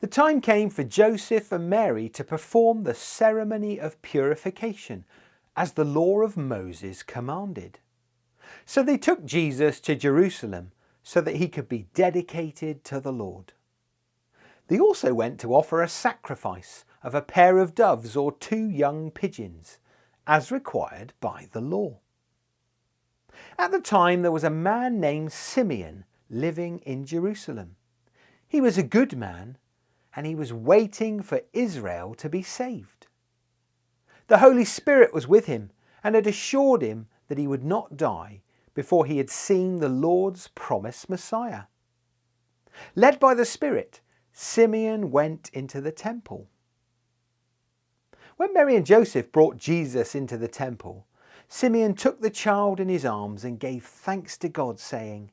The time came for Joseph and Mary to perform the ceremony of purification, as the law of Moses commanded. So they took Jesus to Jerusalem so that he could be dedicated to the Lord. They also went to offer a sacrifice of a pair of doves or 2 young pigeons, as required by the law. At the time there was a man named Simeon living in Jerusalem. He was a good man, and he was waiting for Israel to be saved. The Holy Spirit was with him and had assured him that he would not die before he had seen the Lord's promised Messiah. Led by the Spirit, Simeon went into the temple. When Mary and Joseph brought Jesus into the temple, Simeon took the child in his arms and gave thanks to God, saying,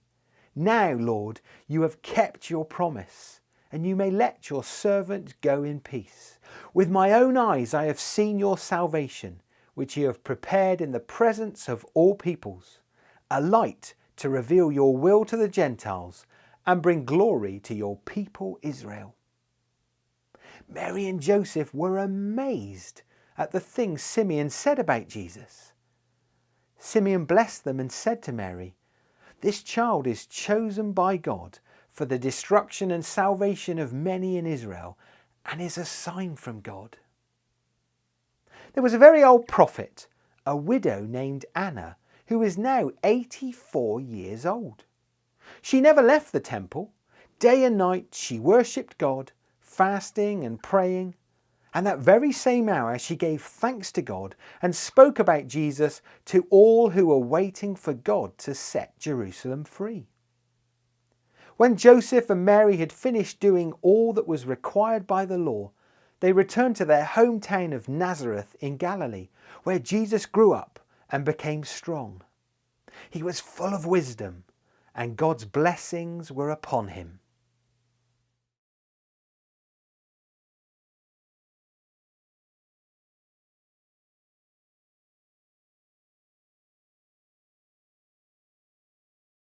"Now, Lord, you have kept your promise, and you may let your servant go in peace. With my own eyes I have seen your salvation, which you have prepared in the presence of all peoples, a light to reveal your will to the Gentiles and bring glory to your people Israel." Mary and Joseph were amazed at the things Simeon said about Jesus. Simeon blessed them and said to Mary, "This child is chosen by God for the destruction and salvation of many in Israel, and is a sign from God." There was a very old prophet, a widow named Anna, who is now 84 years old. She never left the temple. Day and night she worshipped God, fasting and praying, and that very same hour she gave thanks to God and spoke about Jesus to all who were waiting for God to set Jerusalem free. When Joseph and Mary had finished doing all that was required by the law, they returned to their hometown of Nazareth in Galilee, where Jesus grew up and became strong. He was full of wisdom, and God's blessings were upon him.